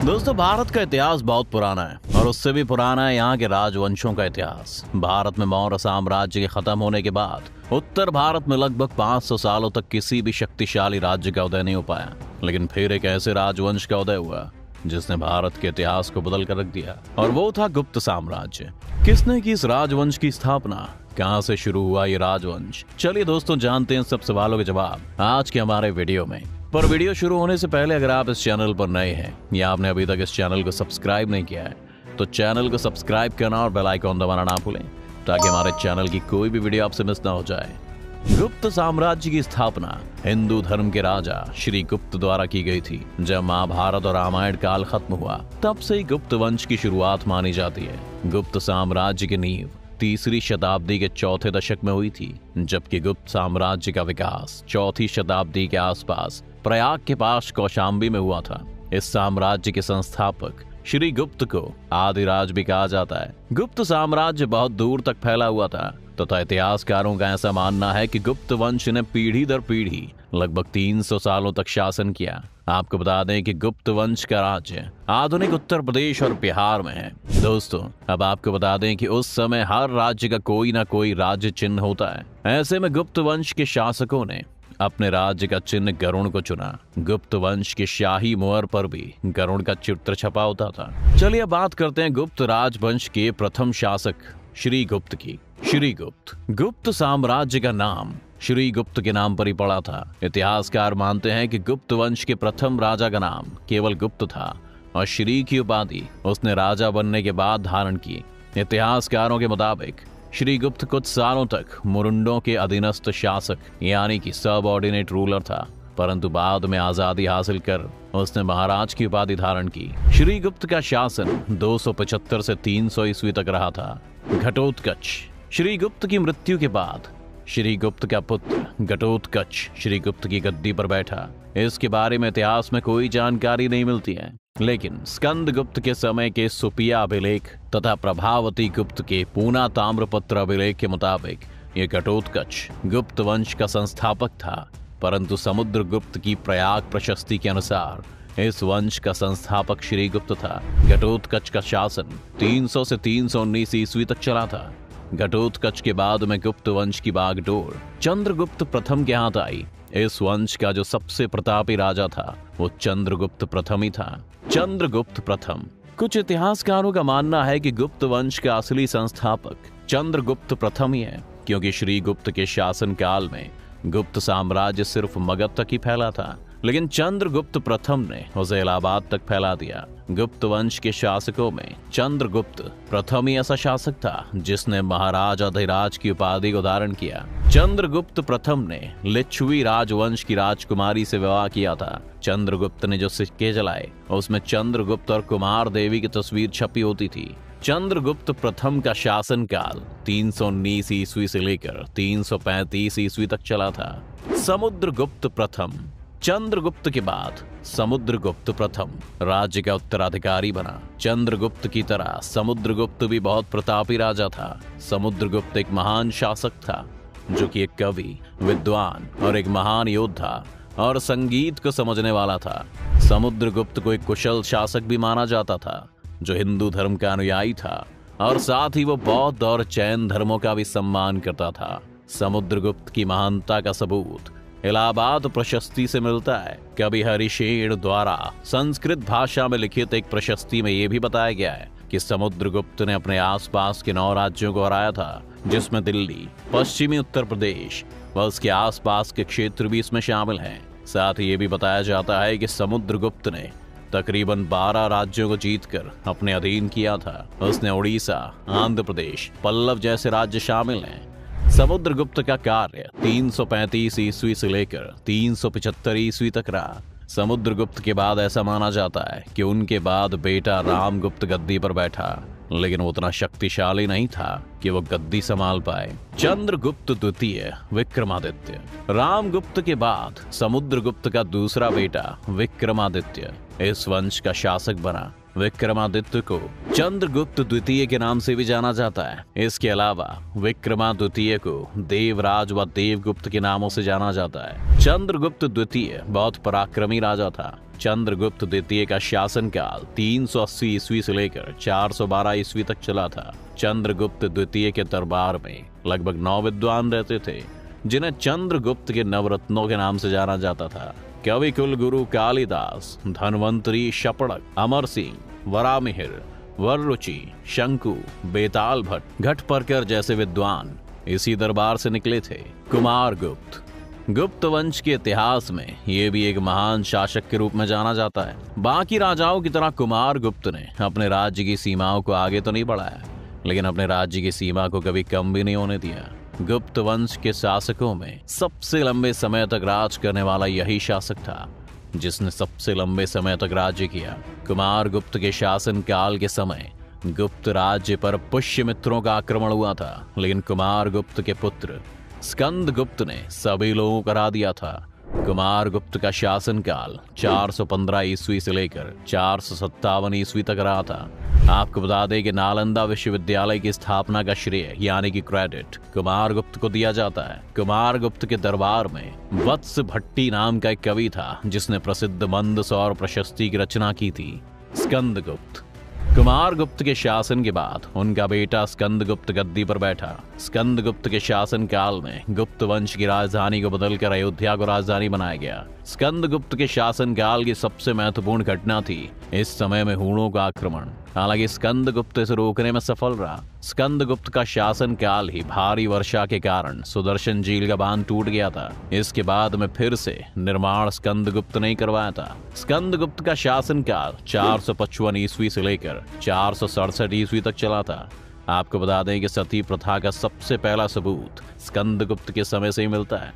दोस्तों, भारत का इतिहास बहुत पुराना है और उससे भी पुराना है यहाँ के राजवंशों का इतिहास। भारत में मौर्य साम्राज्य के खत्म होने के बाद उत्तर भारत में लगभग 500 सालों तक किसी भी शक्तिशाली राज्य का उदय नहीं हो पाया। लेकिन फिर एक ऐसे राजवंश का उदय हुआ जिसने भारत के इतिहास को बदल कर रख दिया, और वो था गुप्त साम्राज्य। किसने की इस राजवंश की स्थापना, कहां से शुरू हुआ ये राजवंश? चलिए दोस्तों, जानते हैं सब सवालों के जवाब आज के हमारे वीडियो में। पर वीडियो शुरू होने से पहले अगर आप इस चैनल पर नए हैं या आपने अभी तक इस चैनल को सब्सक्राइब नहीं किया है तो चैनल को सब्सक्राइब करना और बेल आइकॉन दबाना ना भूलें, ताकि हमारे चैनल की कोई भी वीडियो आपसे मिस ना हो जाए। गुप्त साम्राज्य की स्थापना हिंदू धर्म के राजा श्री गुप्त द्वारा की गई थी। जब महाभारत और रामायण काल खत्म हुआ तब से ही गुप्त वंश की शुरुआत मानी जाती है। गुप्त साम्राज्य की नींव 3री शताब्दी के चौथे दशक में हुई थी, जबकि गुप्त साम्राज्य का विकास 4ठी शताब्दी के आसपास प्रयाग के पास कौशाम्बी में हुआ था। इस साम्राज्य के संस्थापक श्री गुप्त को आदिराज भी कहा जाता है। गुप्त साम्राज्य बहुत दूर तक फैला हुआ था तथा इतिहासकारों का ऐसा मानना है कि गुप्त वंश ने पीढ़ी दर पीढ़ी लगभग 300 सालों तक शासन किया। आपको बता दें कि गुप्त वंश का राज्य आधुनिक उत्तर प्रदेश और बिहार में है। दोस्तों, अब आपको बता दें कि उस समय हर राज्य का कोई ना कोई राज्य चिन्ह होता है। ऐसे में गुप्त वंश के शासकों ने अपने राज्य का चिन्ह गरुड़ को चुना। गुप्त वंश के शाही मोहर पर भी गरुड़ का चित्र छपा होता था। चलिए बात करते हैं गुप्त राजवंश के प्रथम शासक श्री गुप्त की। श्री गुप्त साम्राज्य का नाम श्री गुप्त के नाम पर ही पड़ा था। इतिहासकार मानते हैं कि गुप्त वंश के प्रथम राजा का नाम केवल गुप्त था और श्री की उपाधि उसने राजा बनने के बाद धारण की। इतिहासकारों के मुताबिक श्री गुप्त कुछ सालों तक मुरुंडों के अधीनस्थ शासक यानी कि सबऑर्डिनेट रूलर था, परंतु बाद में आजादी हासिल कर उसने महाराज की उपाधि धारण की। श्री गुप्त का शासन 275 से 300 ईस्वी तक रहा था। घटोत्कच श्री गुप्त की मृत्यु के बाद श्री गुप्त का पुत्र घटोत्कच श्री गुप्त की गद्दी पर बैठा। इसके बारे में इतिहास में कोई जानकारी नहीं मिलती है, लेकिन स्कंद गुप्त के समय के सुपिया अभिलेख तथा प्रभावती गुप्त के पूना ताम्रपत्र अभिलेख के मुताबिक ये घटोत्कच गुप्त वंश का संस्थापक था। परंतु समुद्र गुप्त की प्रयाग प्रशस्ति के अनुसार इस वंश का संस्थापक श्री गुप्त था। घटोत्कच का शासन 300 से 319 ईस्वी तक चला था। घटोत्कच के बाद में गुप्त वंश की बागडोर चंद्रगुप्त प्रथम के हाथ आई। इस वंश का जो सबसे प्रतापी राजा था वो चंद्रगुप्त प्रथम ही था। चंद्रगुप्त प्रथम। कुछ इतिहासकारों का मानना है कि गुप्त वंश का असली संस्थापक चंद्रगुप्त प्रथम ही है, क्योंकि श्री गुप्त के शासन काल में गुप्त साम्राज्य सिर्फ मगध तक ही फैला था, लेकिन चंद्रगुप्त प्रथम ने उसे इलाहाबाद तक फैला दिया। गुप्त वंश के शासकों में चंद्रगुप्त प्रथम ही ऐसा शासक था जिसने महाराज अधिराज की उपाधि को धारण किया। चंद्रगुप्त प्रथम ने लिच्छवी राजवंश की राजकुमारी से विवाह किया था। चंद्रगुप्त ने जो सिक्के जलाए उसमें चंद्रगुप्त और कुमार देवी की तस्वीर छपी होती थी। चंद्रगुप्त प्रथम का शासनकाल 319 ईस्वी से लेकर 335 ईस्वी तक चला था। समुद्रगुप्त प्रथम। चंद्रगुप्त के बाद समुद्रगुप्त प्रथम राज्य का उत्तराधिकारी बना। चंद्रगुप्त की तरह समुद्रगुप्त भी बहुत प्रतापी राजा था। समुद्रगुप्त एक महान शासक था जो कि एक कवि, विद्वान और एक महान योद्धा और संगीत को समझने वाला था। समुद्रगुप्त को एक कुशल शासक भी माना जाता था जो हिंदू धर्म का अनुयायी था, और साथ ही वो बौद्ध और जैन धर्मों का भी सम्मान करता था। समुद्रगुप्त की महानता का सबूत इलाहाबाद प्रशस्ति से मिलता है। कवि हरिशेन द्वारा संस्कृत भाषा में लिखित एक प्रशस्ति में यह भी बताया गया है कि समुद्रगुप्त ने अपने आसपास के 9 राज्यों को हराया था, जिसमें दिल्ली, पश्चिमी उत्तर प्रदेश व उसके आसपास के क्षेत्र भी इसमें शामिल हैं। साथ ही ये भी बताया जाता है कि समुद्रगुप्त ने तकरीबन 12 राज्यों को जीतकर अपने अधीन किया था। उसने उड़ीसा, आंध्र प्रदेश, पल्लव जैसे राज्य शामिल हैं। समुद्रगुप्त का कार्य 335 ईस्वी से लेकर 375 ईस्वी तक रहा। समुद्रगुप्त के बाद ऐसा माना जाता है कि उनके बाद बेटा रामगुप्त गद्दी पर बैठा, लेकिन वो उतना शक्तिशाली नहीं था कि वो गद्दी संभाल पाए। चंद्रगुप्त द्वितीय विक्रमादित्य। रामगुप्त के बाद समुद्रगुप्त का दूसरा बेटा विक्रमादित्य इस वंश का शासक बना। विक्रमादित्य को चंद्रगुप्त द्वितीय के नाम से भी जाना जाता है। इसके अलावा विक्रमादित्य को देवराज व देवगुप्त के नामों से जाना जाता है। चंद्रगुप्त द्वितीय बहुत पराक्रमी राजा था। चंद्रगुप्त द्वितीय का शासनकाल 380 ईस्वी से लेकर 412 ईस्वी तक चला था। चंद्रगुप्त द्वितीय के दरबार में लगभग 9 विद्वान रहते थे, जिन्हें चंद्रगुप्त के नवरत्नों के नाम से जाना जाता था। कवि कुलगुरु कालिदास, धन्वंतरी शपड़क, अमर सिंह, वरामिहिर, वररुचि, शंकु, बेताल भट्ट, घटपर्कर जैसे विद्वान इसी दरबार से निकले थे। कुमारगुप्त गुप्त वंश के इतिहास में ये भी एक महान शासक के रूप में जाना जाता है। बाकी राजाओं की तरह कुमारगुप्त ने अपने राज्य की सीमाओं को आगे तो नहीं बढ़ाया, लेकिन अपने राज्य की सीमा को कभी कम भी नहीं होने दिया। गुप्त वंश के शासकों में सबसे लंबे समय तक राज करने वाला यही शासक था जिसने सबसे लंबे समय तक राज्य किया। कुमारगुप्त के शासन काल के समय गुप्त राज्य पर पुष्यमित्रों का आक्रमण हुआ था, लेकिन कुमारगुप्त के पुत्र स्कंदगुप्त ने सभी लोगों को हरा दिया था। कुमारगुप्त का शासनकाल 415 ईस्वी से लेकर 457 ईस्वी तक रहा था। आपको बता दें कि नालंदा विश्वविद्यालय की स्थापना का श्रेय यानी कि क्रेडिट कुमारगुप्त को दिया जाता है। कुमारगुप्त के दरबार में वत्स भट्टी नाम का एक कवि था जिसने प्रसिद्ध मंदसौर प्रशस्ति की रचना की थी। स्कंदगुप्त कुमारगुप्त के शासन के बाद उनका बेटा स्कंदगुप्त गद्दी पर बैठा। स्कंदगुप्त के शासन काल में गुप्त वंश की राजधानी को बदलकर अयोध्या को राजधानी बनाया गया। स्कंदगुप्त के शासन काल की सबसे महत्वपूर्ण घटना थी इस समय में हूणों का आक्रमण। हालांकि स्कंदगुप्त इसे रोकने में सफल रहा। स्कंदगुप्त का शासन काल ही भारी वर्षा के कारण सुदर्शन झील का बांध टूट गया था। इसके बाद में फिर से निर्माण स्कंदगुप्त ने करवाया था। स्कंदगुप्त का शासन काल 455 ईस्वी से लेकर 467 ईस्वी तक चला था। आपको बता दें कि सती प्रथा का सबसे पहला सबूत स्कंदगुप्त के समय से ही मिलता है।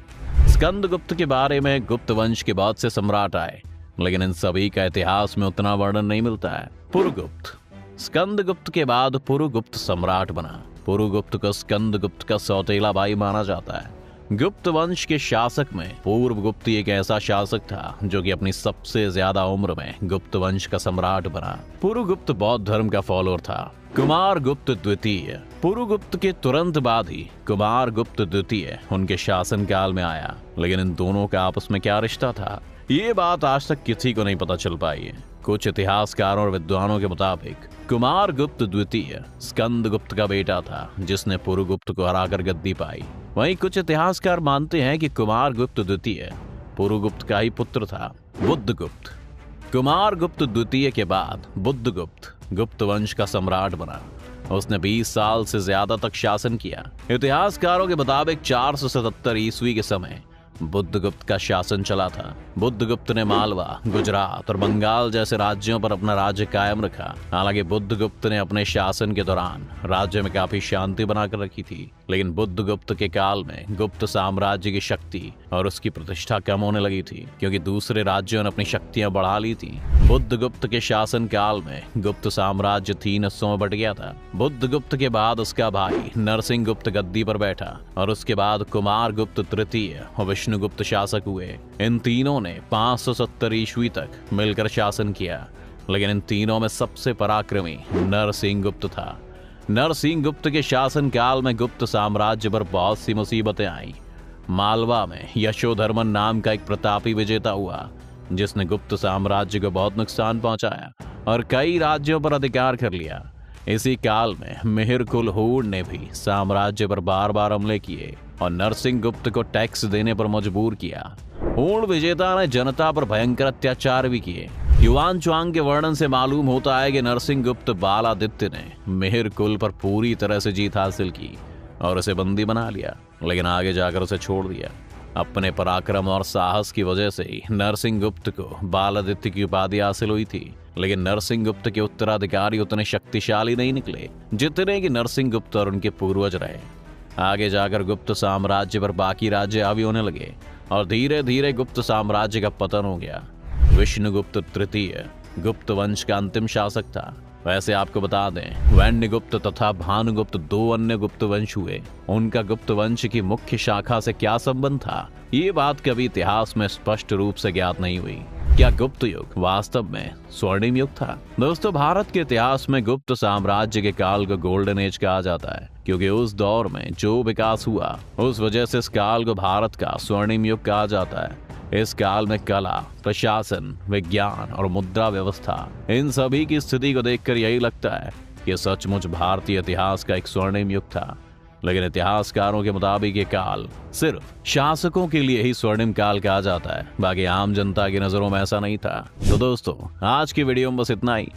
स्कंदगुप्त के बारे में गुप्त वंश के बहुत से सम्राट आए, लेकिन इन सभी का इतिहास में उतना वर्णन नहीं मिलता है। पुरुगुप्त स्कंदगुप्त के बाद पुरुगुप्त सम्राट बना। पुरुगुप्त को स्कंदगुप्त का सौतेला भाई माना जाता है। गुप्त वंश के शासक में पूर्वगुप्त एक ऐसा शासक था जो कि अपनी सबसे ज्यादा उम्र में गुप्त वंश का सम्राट बना। पुरुगुप्त बौद्ध धर्म का फॉलोअर था। कुमारगुप्त द्वितीय पुरुगुप्त के तुरंत बाद ही कुमारगुप्त द्वितीय उनके शासन काल में आया, लेकिन इन दोनों का आपस में क्या रिश्ता था ये बात आज तक किसी को नहीं पता चल पाई है। कुछ इतिहासकारों और विद्वानों के मुताबिक कुमारगुप्त द्वितीय स्कंदगुप्त का बेटा था जिसने पुरुगुप्त को हराकर गद्दी पाई। वहीं कुछ इतिहासकार मानते हैं कि कुमारगुप्त द्वितीय पुरुगुप्त का ही पुत्र था। बुद्धगुप्त कुमारगुप्त द्वितीय के बाद बुद्धगुप्त गुप्त वंश का सम्राट बना। उसने 20 साल से ज्यादा तक शासन किया। इतिहासकारों के मुताबिक 477 ईस्वी के समय बुद्धगुप्त का शासन चला था। बुद्धगुप्त ने मालवा, गुजरात और बंगाल जैसे राज्यों पर अपना राज्य कायम रखा। हालांकि बुद्धगुप्त ने अपने शासन के दौरान राज्य में काफी शांति बनाकर रखी थी, लेकिन बुद्धगुप्त के काल में गुप्त साम्राज्य की शक्ति और उसकी प्रतिष्ठा कम होने लगी थी क्योंकि दूसरे राज्यों ने अपनी शक्तियां बढ़ा ली थी। बुद्धगुप्त के शासन काल में गुप्त साम्राज्य 3 हिस्सों में बट गया था। बुद्धगुप्त के बाद उसका भाई नरसिंहगुप्त गद्दी पर बैठा और उसके बाद कुमारगुप्त तृतीय और विष्णुगुप्त शासक हुए। इन तीनों ने 570 ईस्वी तक मिलकर शासन किया, लेकिन इन तीनों में सबसे पराक्रमी नरसिंहगुप्त था। नरसिंहगुप्त के शासन काल में गुप्त साम्राज्य पर बहुत सी मुसीबतें आई। मालवा में यशोधर्मन नाम का एक प्रतापी विजेता हुआ जिसने गुप्त साम्राज्य को बहुत नुकसान पहुंचाया और कई राज्यों पर अधिकार कर लिया। इसी काल में मिहिर कुल हूण ने भी साम्राज्य पर बार बार हमले किए और नरसिंहगुप्त को टैक्स देने पर मजबूर किया। हूण विजेता ने जनता पर भयंकर अत्याचार भी किए। युआन च्वांग के वर्णन से मालूम होता है कि नरसिंहगुप्त बालादित्य ने मिहिर कुल पर पूरी तरह से जीत हासिल की और उसे बंदी बना लिया, लेकिन आगे जाकर उसे छोड़ दिया। अपने पराक्रम और साहस की वजह से ही नरसिंहगुप्त को बालादित्य की उपाधि हासिल हुई थी, लेकिन नरसिंहगुप्त के उत्तराधिकारी उतने शक्तिशाली नहीं निकले जितने कि नरसिंहगुप्त और उनके पूर्वज रहे। आगे जाकर गुप्त साम्राज्य पर बाकी राज्य हावी होने लगे और धीरे धीरे गुप्त साम्राज्य का पतन हो गया। विष्णुगुप्त तृतीय गुप्त वंश का अंतिम शासक था। वैसे आपको बता दें, वैन्यगुप्त तथा भानुगुप्त 2 अन्य गुप्त वंश हुए। उनका गुप्त वंश की मुख्य शाखा से क्या संबंध था, ये बात कभी इतिहास में स्पष्ट रूप से ज्ञात नहीं हुई। क्या गुप्त युग वास्तव में स्वर्णिम युग था? दोस्तों, भारत के इतिहास में गुप्त साम्राज्य के काल को गोल्डन एज कहा जाता है क्योंकि उस दौर में जो विकास हुआ उस वजह से इस काल को भारत का स्वर्णिम युग कहा जाता है। इस काल में कला, प्रशासन, विज्ञान और मुद्रा व्यवस्था, इन सभी की स्थिति को देखकर यही लगता है कि सचमुच भारतीय इतिहास का एक स्वर्णिम युग था। लेकिन इतिहासकारों के मुताबिक ये काल सिर्फ शासकों के लिए ही स्वर्णिम काल कहा जाता है, बाकी आम जनता की नजरों में ऐसा नहीं था। तो दोस्तों, आज की वीडियो में बस इतना ही।